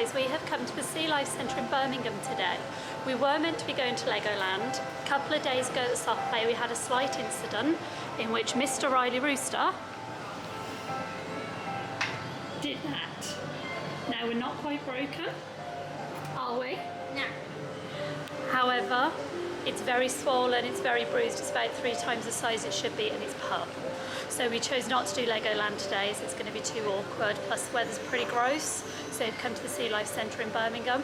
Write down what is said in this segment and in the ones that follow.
guys, we have come to the Sealife Centre in Birmingham today. We were meant to be going to Legoland. A couple of days ago at the soft play we had a slight incident in which Mr. Riley Rooster did that. Now we're not quite broken, are we? No. However, it's very swollen, it's very bruised, it's about 3 times the size it should be, and it's pup. So we chose not to do Legoland today as it's going to be too awkward, plus the weather's pretty gross. So we've come to the Sealife Centre in Birmingham.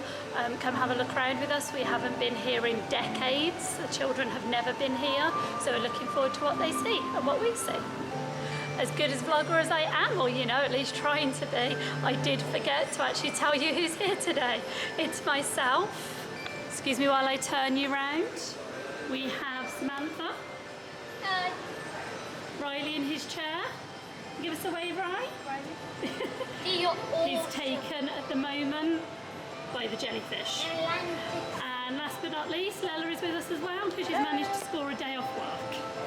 Come have a look around with us. We haven't been here in decades. The children have never been here, so we're looking forward to what they see and what we see. As good as vlogger as I am, or at least trying to be, I did forget to actually tell you who's here today. It's myself. Excuse me while I turn you round. We have Samantha. Hi. Riley in his chair. Give us a wave, Riley. He's taken at the moment by the jellyfish. And last but not least, Lella is with us as well, because she's managed to score a day off work.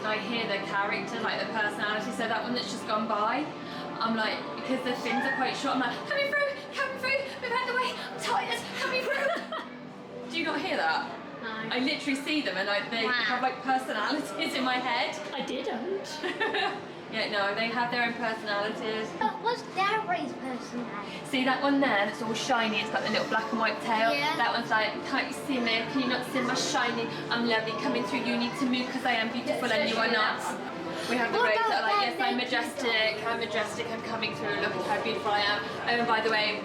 I hear the character, like the personality, so that one that's just gone by, I'm like, because the fins are quite short, I'm like, coming through, move out the way, I'm tired, coming through. Do you not hear that? No. I literally see them and they have like personalities in my head. I didn't. Yeah, no, they have their own personalities. What's Darry's personality? See that one there that's all shiny, it's got the little black and white tail? Yeah. That one's like, can't you see me? Can you not see my shiny? I'm lovely, coming through, you need to move because I am beautiful and you are not. We have the rays that are like, yes, I'm majestic, I'm coming through, look at how beautiful I am. Oh, and by the way,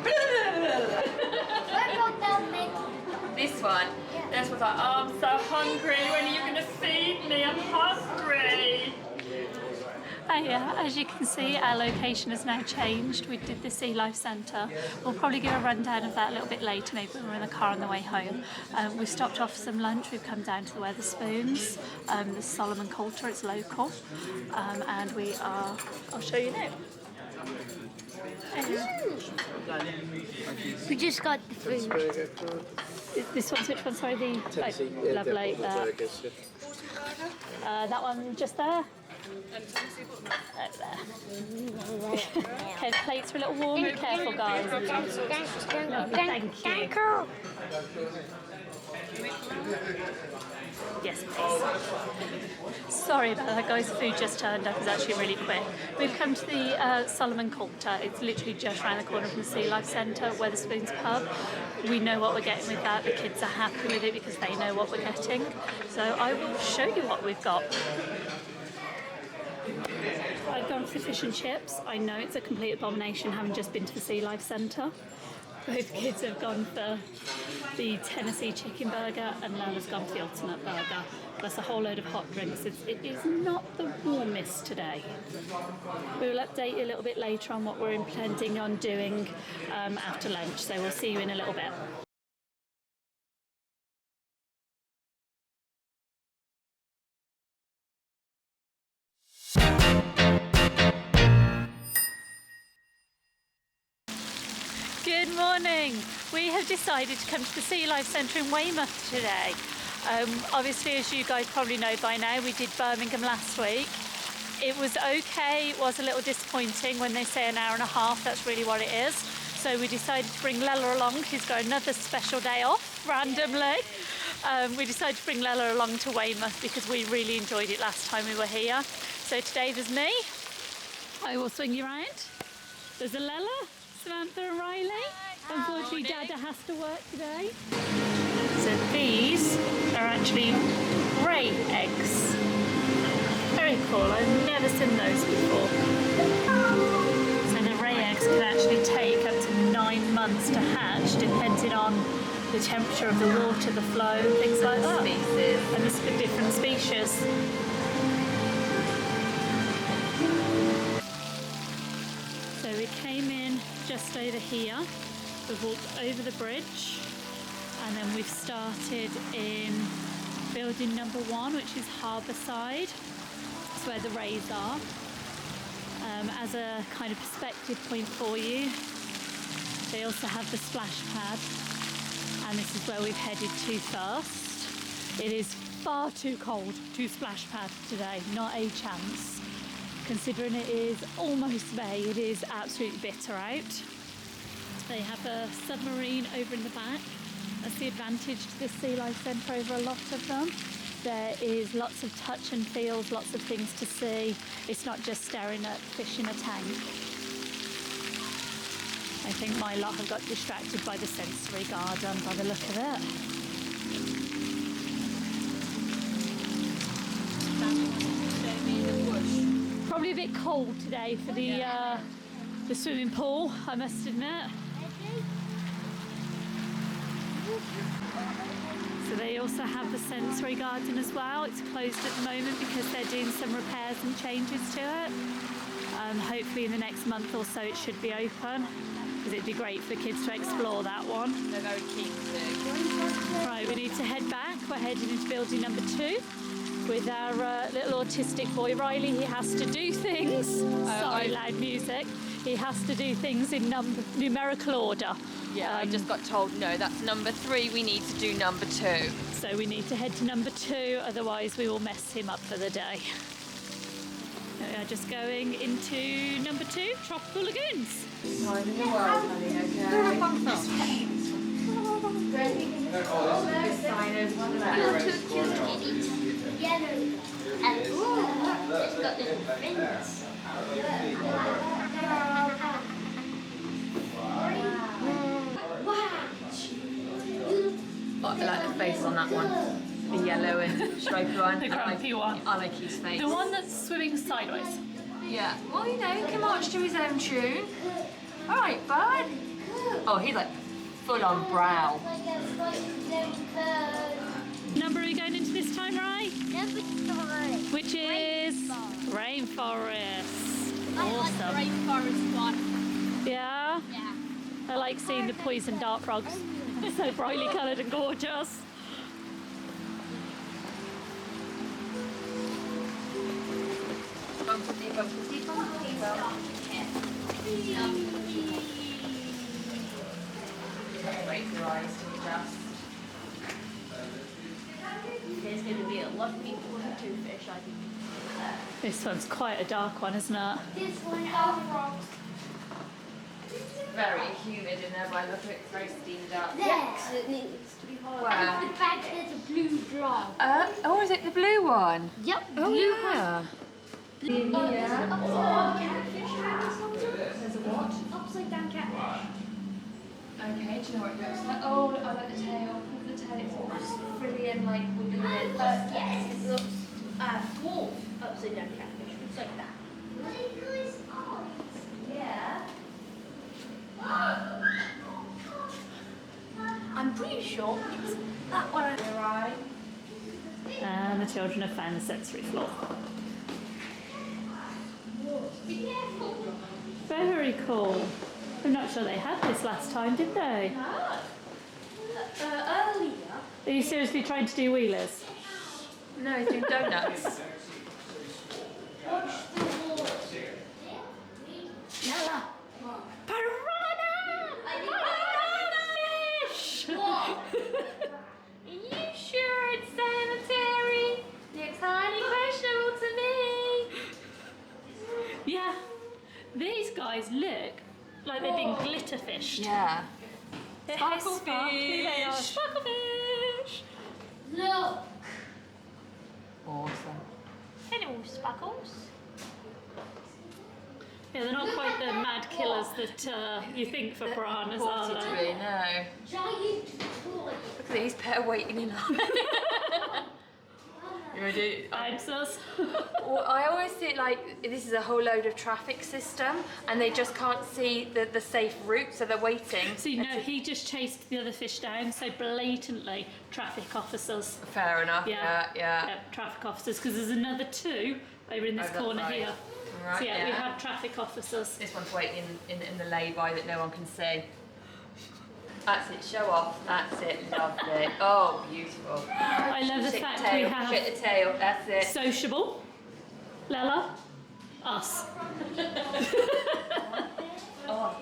this one, this was like, oh, I'm so hungry, when are you going to feed me? I'm hungry. Yeah, as you can see, our location has now changed. We did the Sealife Centre. We'll probably give a rundown of that a little bit later, maybe when we're in the car on the way home. We've stopped off for some lunch. We've come down to the Wetherspoons. The Solomon Coulter, it's local. And we are, I'll show you now. We just got the food. This one's which one? Sorry, the lovely. That one just there. Okay, the plates are a little warm. Be careful, guys. Thank you. Yes, please. Sorry about that, guys. The food just turned up. It's actually really quick. We've come to the Solomon Coulter. It's literally just around the corner from the Sealife Centre, Wetherspoons pub. We know what we're getting with that. The kids are happy with it because they know what we're getting. So I will show you what we've got. I've gone for fish and chips. I know it's a complete abomination having just been to the Sealife Centre. Both kids have gone for the Tennessee chicken burger and Lala's gone for the ultimate burger, plus a whole load of hot drinks. It is not the warmest today. We will update you a little bit later on what we're intending on doing after lunch, so we'll see you in a little bit. Good morning. We have decided to come to the Sealife Centre in Weymouth today. Obviously, as you guys probably know by now, we did Birmingham last week. It was okay. It was a little disappointing when they say an hour and a half. That's really what it is. So we decided to bring Lella along. She's got another special day off randomly. We decided to bring Lella along to Weymouth because we really enjoyed it last time we were here. So today there's me. I will swing you around. There's a Lella, Samantha and Riley. Unfortunately, Dada has to work today. So these are actually ray eggs. Very cool. I've never seen those before. So the ray eggs can actually take up to 9 months to hatch, depending on the temperature of the water, the flow, things like that. And the different species. So we came in just over here. We've walked over the bridge, and then we've started in building number 1, which is harbour side. That's where the rays are. As a kind of perspective point for you, they also have the splash pad, and this is where we've headed to first. It is far too cold to splash pad today, not a chance. Considering it is almost May, it is absolutely bitter out. They have a submarine over in the back. That's the advantage to this Sealife Centre over a lot of them. There is lots of touch and feels, lots of things to see. It's not just staring at fish in a tank. I think my lot have got distracted by the sensory garden by the look of it. Probably a bit cold today for the swimming pool, I must admit. So they also have the sensory garden as well. It's closed at the moment because they're doing some repairs and changes to it. Hopefully in the next month or so it should be open, because it'd be great for kids to explore that one. They're very keen to. Right, we need to head back. We're heading into building number 2 with our little autistic boy Riley. He has to do things. Sorry, loud music. He has to do things in numerical order. Yeah, I just got told, no, that's number 3, we need to do number 2. So we need to head to number 2, otherwise we will mess him up for the day. We are just going into number 2, Tropical Lagoons. Time in the world, honey, okay? This sign is one of that. Yellow. And ooh, it's got little fins. Oh, I like the face on that one. A yellow and striped one. The grumpy one. I like his face. The one that's swimming sideways. Yeah. Well, you know, he can march to his own tune. All right, bud. Oh, he's like full on brow. Number are we going into this time, right? Number 3. Which is rainforest. I like the rainforest one. Yeah? Yeah. I like seeing the poison dart frogs. They're so brightly coloured and gorgeous. Bumpity, bumpity, bumpity, Wait for your eyes to adjust. There's going to be a lot of people with two fish, I think. This one's quite a dark one, isn't it? This one are frogs. Very humid in there, by the look of it. It's very steamed up. Yes, it needs to be hot. Where? And the back there's a blue drum. Oh, is it the blue one? Yep. Oh, blue yeah. There's a what? Upside down catfish. Okay, do you know what it looks like? Oh, I like the tail. The tail is all frilly and like wiggly. Yes, it looks dwarf upside down catfish. Looks like that. Yeah. I'm pretty sure it's that one. Right. And the children have found the sensory floor. Very cool. I'm not sure they had this last time, did they? Earlier. Are you seriously trying to do wheelers? No, he's doing donuts. Watch the wall. Nella! Piranha! Fish! What? Are you sure it's sanitary? Looks highly questionable to me. Yeah, these guys look like they've been glitter fished. Yeah. They're Sparkle sparkly, they are. fish. Sparkle fish! Look. Awesome. Hello, Sparkles. Yeah, they're not quite the mad killers that you think for piranhas, are Reported to they? be, no. Giant toy. Look at these pair waiting in line. You ready? I'm sus. Well, I always see it like this is a whole load of traffic system and they just can't see the safe route, so they're waiting. See, no, he just chased the other fish down, so blatantly traffic officers. Fair enough, Yeah, yeah. traffic officers, because there's another two over in this Oh, that's corner right. here. Right, So yeah, we yeah. have traffic officers. This one's waiting in the lay-by that no one can see. That's it, show off. That's it, lovely. Oh, beautiful. I love the Shake fact the tail, we have shake the tail, that's it. sociable, Lella, us. Oh,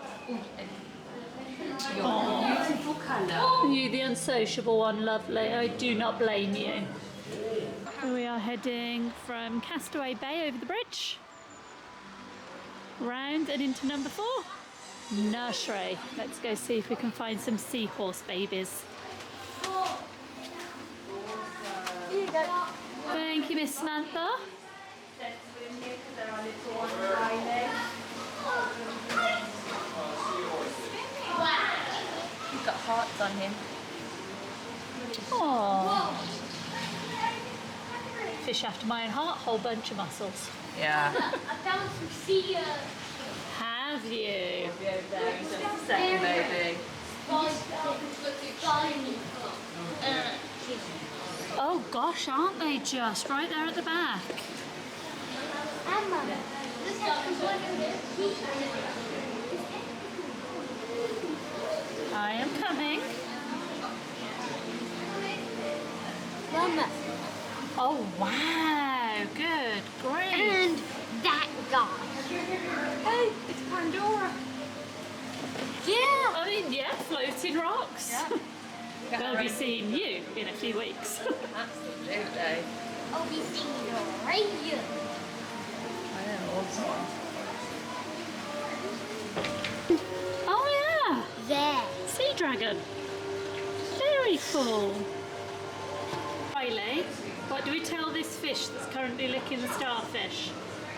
your beautiful colour. You, the unsociable one, lovely. I do not blame you. So we are heading from Castaway Bay over the bridge, round and into number 4, nursery. Let's go see if we can find some seahorse babies. Here you go. Thank you, Miss Samantha. He's got hearts on him. Aww. Fish after my own heart, whole bunch of mussels. Yeah. I found some sea Have you? Second baby. Oh gosh, aren't they just right there at the back? Emma, this is one of the I am coming. Mama. Oh wow, good, great. And that guy. Hey, it's Pandora. Yeah. I mean, yeah, floating rocks. They'll be seeing you in a few weeks. Absolutely. I'll be seeing you right here. I know, awesome. Oh yeah, There. sea dragon. Very cool. Riley, what do we tell this fish that's currently licking the starfish?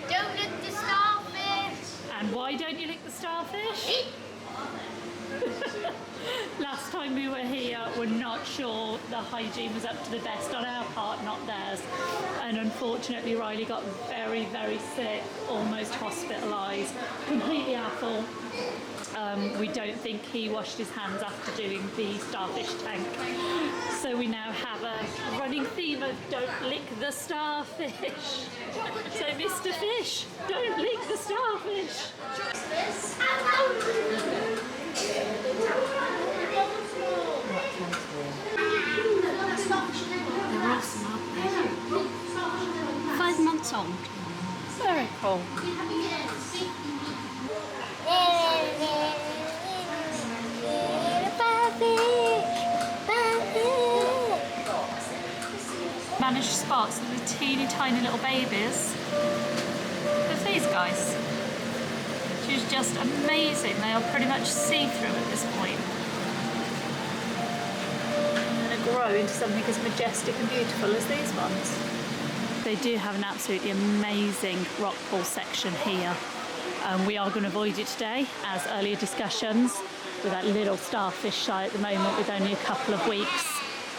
Don't lick the starfish. And why don't you lick the starfish? Last time we were here, we're not sure the hygiene was up to the best on our part, not theirs. And unfortunately, Riley got very, very sick, almost hospitalised, completely our fault. We don't think he washed his hands after doing the starfish tank. So we now have a running theme of don't lick the starfish. So Mr. Fish, don't lick the starfish. They're awesome, aren't they? 5 months old. Very cool. Managed to spot some of the teeny tiny little babies of these guys, which is just amazing. They are pretty much see-through at this point. And going to grow into something as majestic and beautiful as these ones. They do have an absolutely amazing rock pool section here. We are going to avoid it today, as earlier discussions with that little starfish shy at the moment with only a couple of weeks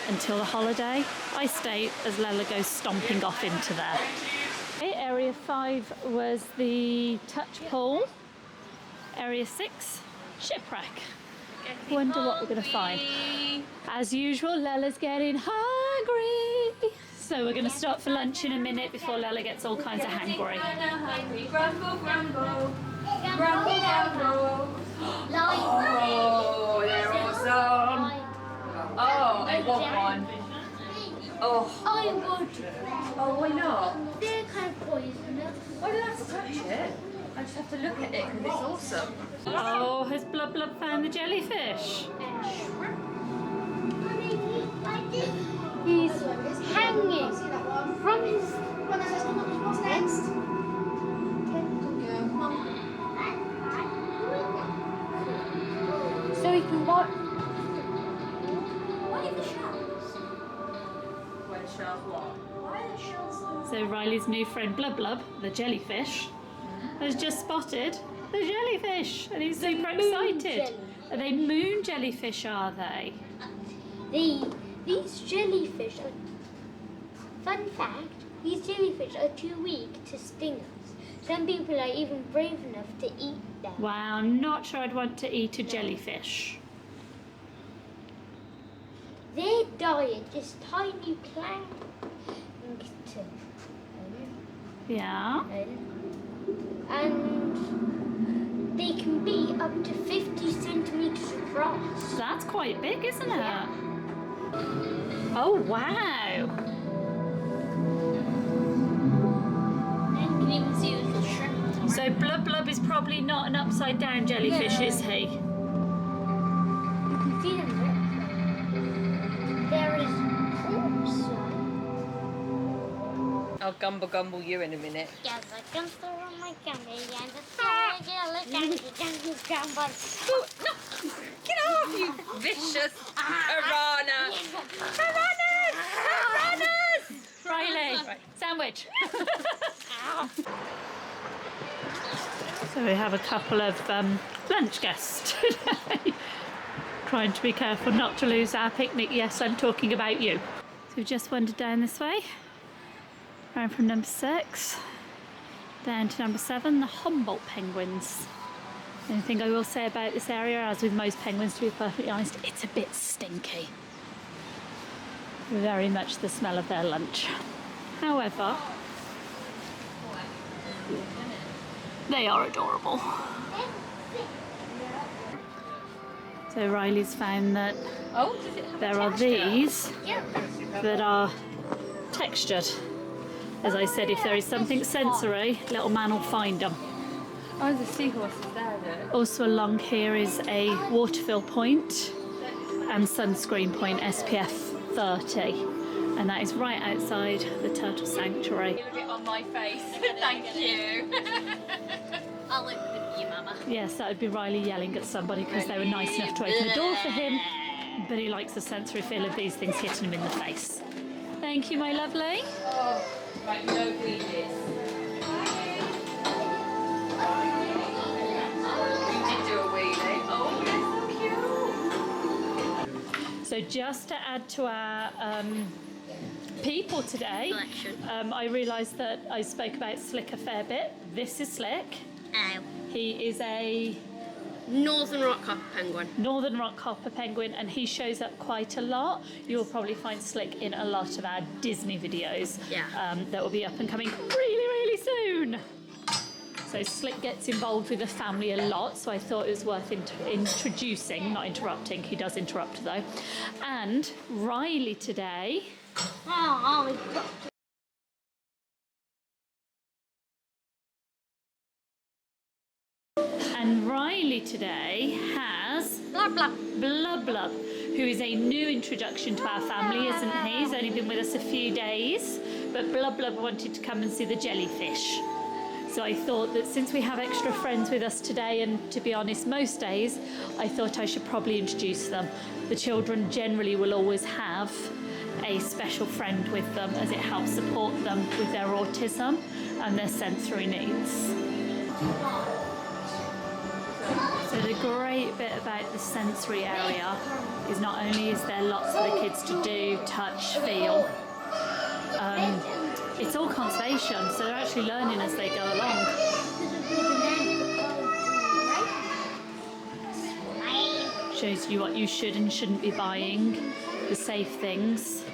until the holiday. I stay as Lella goes stomping off into there. Okay, area 5 was the touch pool. Area 6, shipwreck. Wonder what we're going to find. As usual, Lella's getting hungry. So we're going to stop for lunch in a minute before Lella gets all kinds of hangry. Grumble, grumble. Grumble, grumble. Oh, they're awesome. Oh, I want one. Oh. I would. Oh, why not? They're kind of poisonous. I don't have to touch it. I just have to look at it because it's awesome. Oh, has Blub Blub found the jellyfish? He's hanging from his next. So he can watch. Why are the shells? When shells what? Why are the shells? So Riley's new friend Blub Blub, the jellyfish, has just spotted the jellyfish and he's super excited. Are they moon jellyfish, are they? These jellyfish are, fun fact, these jellyfish are too weak to sting us. Some people are even brave enough to eat them. Wow, I'm not sure I'd want to eat a jellyfish. Their diet is tiny plankton. Yeah. And they can be up to 50 centimeters across. That's quite big, isn't it? Yeah. Oh, wow. And you can even see the little shrimp. So Blub Blub is probably not an upside down jellyfish, Yeah. is he? You can see them there. There is also. I'll gumble you in a minute. Yes, I can throw on my gummy and the gumbo. Oh, no! Get off, you vicious piranha! Piranhas! Riley, sandwich. So we have a couple of lunch guests today. Trying to be careful not to lose our picnic. Yes, I'm talking about you. So we've just wandered down this way. Around from number 6 down to number 7, the Humboldt penguins. The only thing I will say about this area, as with most penguins to be perfectly honest, it's a bit stinky. Very much the smell of their lunch. However, they are adorable. So Riley's found that Oh, does it have there are these that are textured. As I said, if there is something sensory, little man will find them. Oh, the seahorses there, look. Also along here is a waterfill point and sunscreen point, SPF 30. And that is right outside the turtle sanctuary. Look it on my face. Thank you. I'll open it for you, Mama. Yes, that would be Riley yelling at somebody because they were nice enough to open the door for him. But he likes the sensory feel of these things hitting him in the face. Thank you, my lovely. Oh, right, no wheelies. You did do a wheelie. Oh, you're so cute. So just to add to our people today, Collection. I realised that I spoke about Slick a fair bit. This is Slick. Oh. He is a Northern Rockhopper penguin. Northern Rockhopper penguin, and he shows up quite a lot. You'll probably find Slick in a lot of our Disney videos that will be up and coming really soon. So Slick gets involved with the family a lot, so I thought it was worth introducing, not interrupting. He does interrupt though. And Riley today. And Riley today has Blub blub. Blub Blub, who is a new introduction to our family, isn't he? He's only been with us a few days, but Blub Blub wanted to come and see the jellyfish. So I thought that since we have extra friends with us today, and to be honest, most days, I thought I should probably introduce them. The children generally will always have a special friend with them, as it helps support them with their autism and their sensory needs. So the great bit about the sensory area is not only is there lots for the kids to do, touch, feel, it's all conservation, so they're actually learning as they go along. Shows you what you should and shouldn't be buying, the safe things.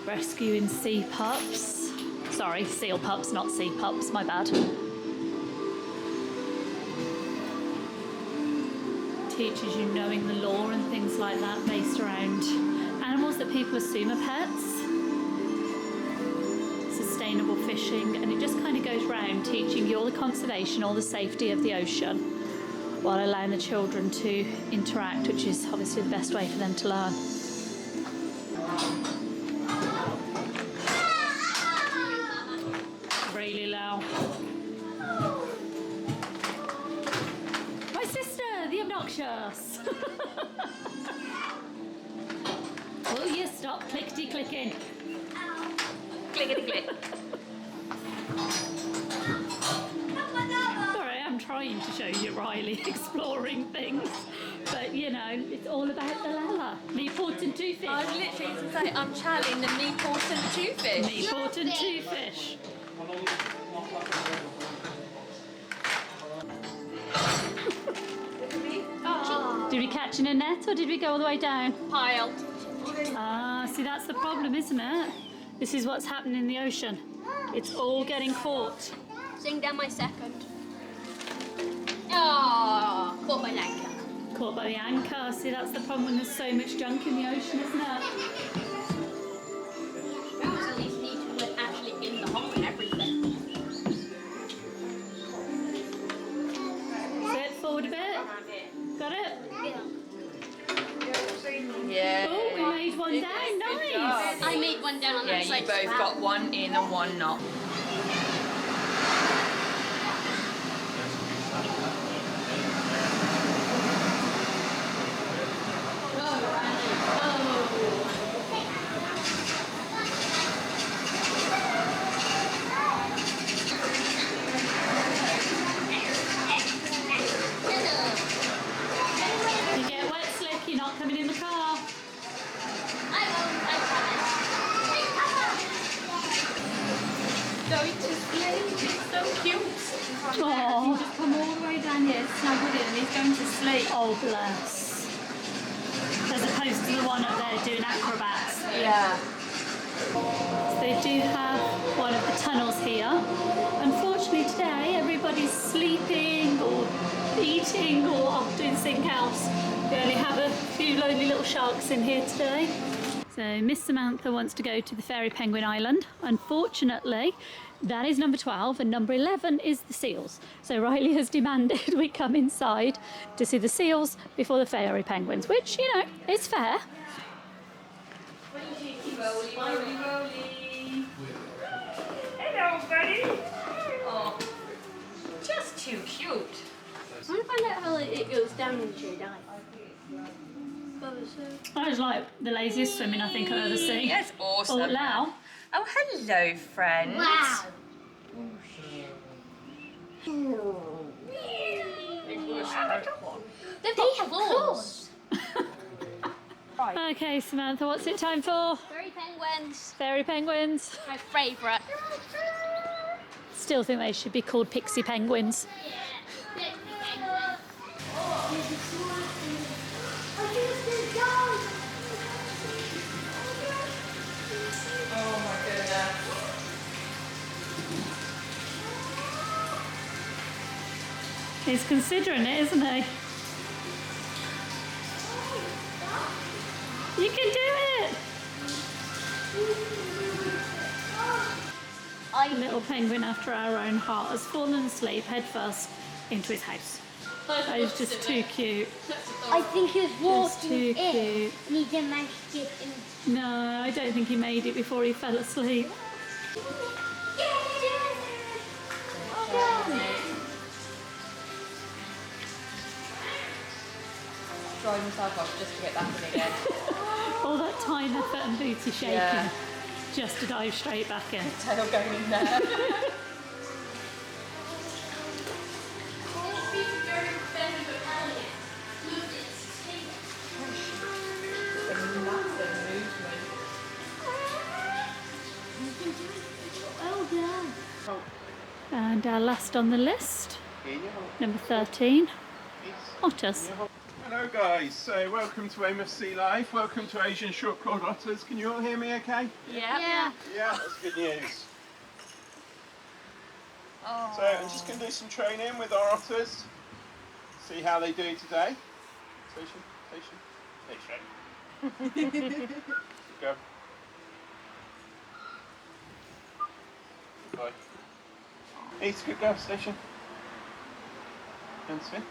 Rescuing sea pups. Sorry, seal pups, not sea pups, my bad. Teaches you knowing the law and things like that based around animals that people assume are pets. Sustainable fishing, and it just kind of goes round teaching you all the conservation, all the safety of the ocean, while allowing the children to interact, which is obviously the best way for them to learn. Really loud. My sister, the obnoxious. Will you stop clickety-clicking? Clickety-click. Sorry, I'm trying to show you Riley exploring things, but you know, it's all about the Lala. Meatport and two fish. I was literally going to say, I'm channeling the Meatport and two fish. Meatport and two fish. Did we catch in a net or did we go all the way down? Pile. Ah, see, that's the problem, isn't it? This is what's happening in the ocean. It's all getting caught. Sing down my second. Oh, caught by anchor. Caught by the anchor. See, that's the problem when there's so much junk in the ocean, isn't it? Parents at least need to look actually in the hole and everything. Sit forward a bit. Got it? Yeah. Oh, we made one down. Nice. I made one down on Yeah, that side. you both got one in and one not. You get wet, Slick. You're not coming in the car. Going to sleep. It's so cute. Oh. He's just come all the way down here, snuggled in, and he's going to sleep. Oh, bless. As opposed to the one up there doing acrobats. Yeah. So they do have one of the tunnels here. Unfortunately today everybody's sleeping or eating or off doing something else. We only have a few lonely little sharks in here today. So Miss Samantha wants to go to the Fairy Penguin Island. Unfortunately, that is number 12 and number 11 is the seals. So Riley has demanded we come inside to see the seals before the Fairy Penguins, which, you know, is fair. Roly, roly, roly. Hello, buddy. Oh, just too cute. I want to find out how it goes down into your dive. That is like the laziest swimming I think I've ever seen. That's awesome. Oh, now. Oh, hello, friend. Wow. They've got claws. Right. Okay, Samantha, what's it time for? Fairy penguins. Fairy penguins. My favourite. Still think they should be called pixie penguins. Oh my goodness. He's considering it, isn't he? You can do it! A little penguin after our own heart has fallen asleep headfirst into his house. That is just too cute. I think he was walking too in cute. and he didn't manage to get in. No, I don't think he made it before he fell asleep. Drying myself off just to get back in again. All that time, effort and booty shaking Yeah. just to dive straight back in. Tail going in there. And our last on the list, number 13, otters. Hello guys, so welcome to Weymouth Sealife, welcome to Asian short-clawed otters. Can you all hear me okay? Yeah. Yeah, that's good news. Oh. So I'm just going to do some training with our otters, see how they do today. Station. Go. Good boy. Eat, good girl, station. And spin.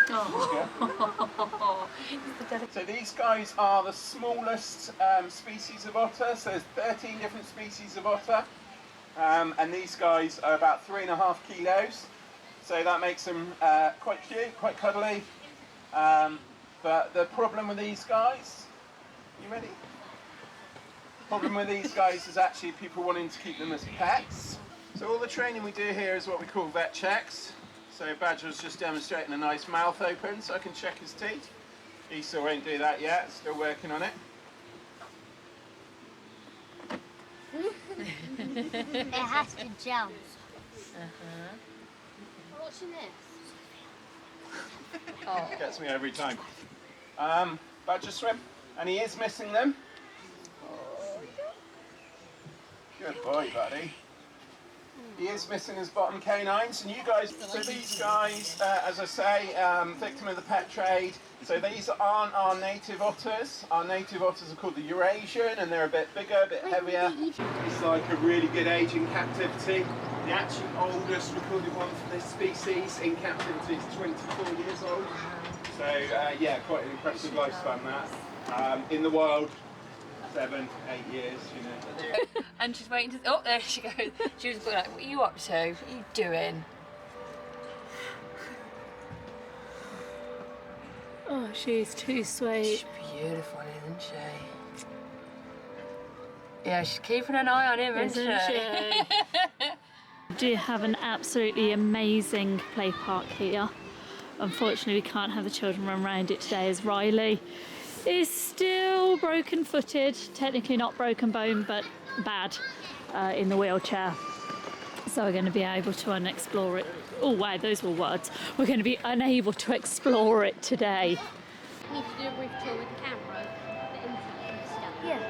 Oh. So these guys are the smallest species of otter. So there's 13 different species of otter, and these guys are about 3.5 kilos. So that makes them quite cute, quite cuddly. But the problem with these guys, you ready? The problem with these guys is actually people wanting to keep them as pets. So all the training we do here is what we call vet checks. So Badger's just demonstrating a nice mouth open so I can check his teeth. Issa won't do that yet, still working on it. It has to jump. Watching this. Gets me every time. Badger swim, and he is missing them. Good boy, buddy. He is missing his bottom canines, and you guys, so these guys, as I say, victim of the pet trade. So these aren't our native otters. Our native otters are called the Eurasian, and they're a bit bigger, a bit heavier. It's like a really good age in captivity. The actual oldest recorded one for this species in captivity is 24 years old. So yeah, quite an impressive lifespan that. In the wild, 7, 8 years, you know. And she's waiting to. Oh, there she goes. She was like, "What are you up to? What are you doing?" Oh, she's too sweet. She's beautiful, isn't she? Yeah, she's keeping an eye on him, isn't she? We do have an absolutely amazing play park here. Unfortunately, we can't have the children run around it today as Riley is still broken-footed, technically not broken bone, but bad in the wheelchair. So we're going to be able to unexplore it. Oh wow, those were words. We're going to be unable to explore it today. Need to do a brief tour with the camera, the inside and stuff. Yeah.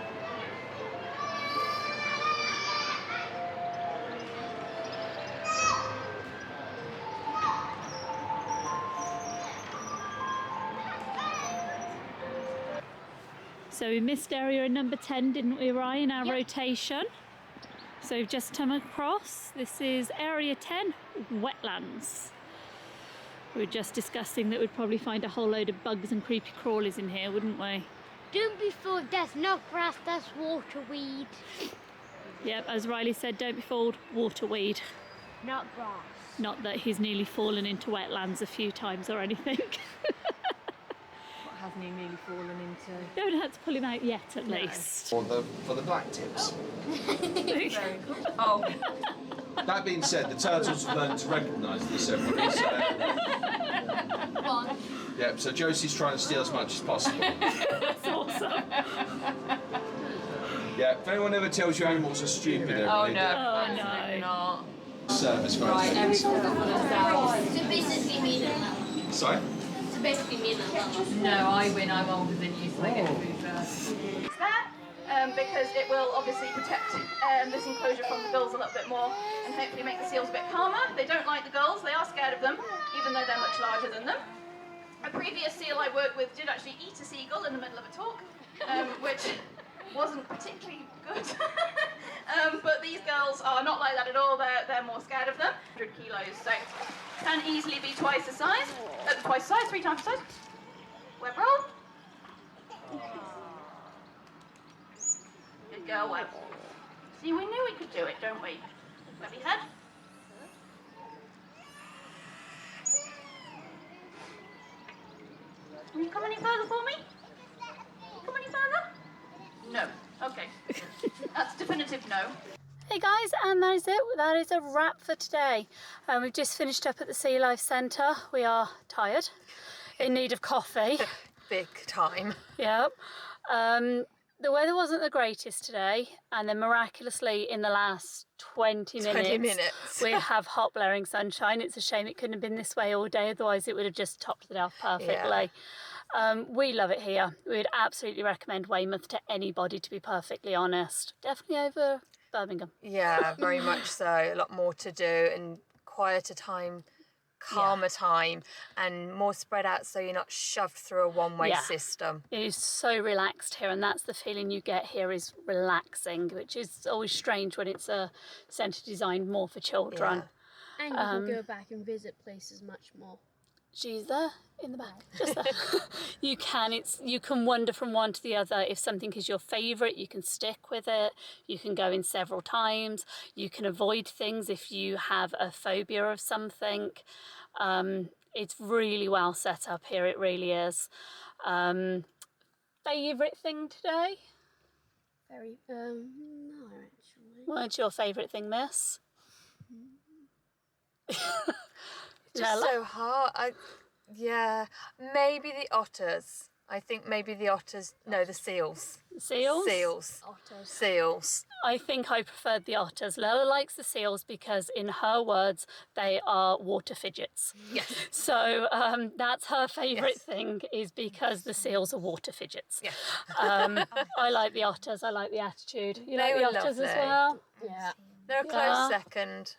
So we missed area number 10, didn't we, Ryan, our Yep. rotation? So we've just come across. This is area 10, wetlands. We were just discussing that we'd probably find a whole load of bugs and creepy crawlies in here, wouldn't we? Don't be fooled, that's not grass, that's waterweed. Yep, as Riley said, don't be fooled, waterweed. Not grass. Not that he's nearly fallen into wetlands a few times or anything. What hasn't he nearly fallen into? Don't have to pull him out yet, at least. For the black tips. Very cool. Oh, That being said, the turtles have learned to recognise this everybody. So, yeah, so Josie's trying to steal as much as possible. That's awesome. If anyone ever tells you animals are stupid, Oh everybody, no, Oh, absolutely no. not. service for Right, us. everyone's got for themselves. So basically me then. Sorry? So basically me then. No, I win. I'm older than you, so I get the food first. It's there because it will obviously protect this enclosure from the gulls a little bit more and hopefully make the seals a bit calmer. They don't like the gulls, they are scared of them, even though they're much larger than them. A previous seal I worked with did actually eat a seagull in the middle of a talk, which wasn't particularly good. But these girls are not like that at all, they're more scared of them. 100 kilos, so can easily be twice the size, twice the size, 3 times the size. Web roll. Good girl, Web. See, we knew we could do it, don't we? Webby head. Can you come any further for me? Come any further? No. Okay. That's definitive no. Hey guys, and that is it. That is a wrap for today. We've just finished up at the Sealife Centre. We are tired, in need of coffee. Big time. Yep. The weather wasn't the greatest today, and then miraculously in the last 20 minutes, we have hot blaring sunshine. It's a shame it couldn't have been this way all day, otherwise it would have just topped it off perfectly. We love it here. We would absolutely recommend Weymouth to anybody, to be perfectly honest. Definitely over Birmingham. Yeah, very much so. A lot more to do and quieter time, calmer time, and more spread out so you're not shoved through a one-way system. It is so relaxed here, and that's the feeling you get here, is relaxing, which is always strange when it's a centre designed more for children. Yeah. And you can go back and visit places much more. She's there in the back, just there. You can wander from one to the other. If something is your favourite, you can stick with it. You can go in several times. You can avoid things if you have a phobia of something. It's really well set up here, it really is. Favourite thing today? Very, no, actually. What's your favourite thing, miss? Just so hard. Yeah, maybe the otters. I think maybe the otters. No, the seals. Seals? Seals. Otters. Seals. I think I preferred the otters. Lola likes the seals because, in her words, they are water fidgets. Yes. So that's her favourite thing, is because the seals are water fidgets. Yes. I like the otters. I like the attitude. You They like the were otters as lovely. well? Yeah. They're a close second.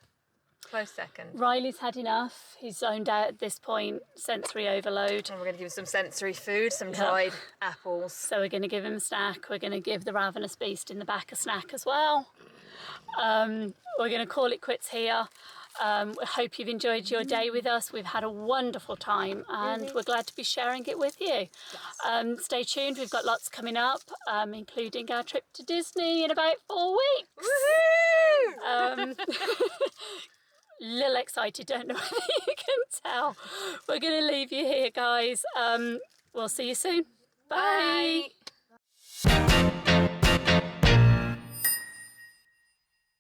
Close second. Riley's had enough. He's zoned out at this point, sensory overload. And we're going to give him some sensory food, some dried apples. So we're going to give him a snack. We're going to give the ravenous beast in the back a snack as well. We're going to call it quits here. I hope you've enjoyed your day with us. We've had a wonderful time, and we're glad to be sharing it with you. Stay tuned. We've got lots coming up, including our trip to Disney in about 4 weeks. Woohoo! Little excited, don't know whether you can tell. We're going to leave you here, guys. We'll see you soon. Bye. Bye.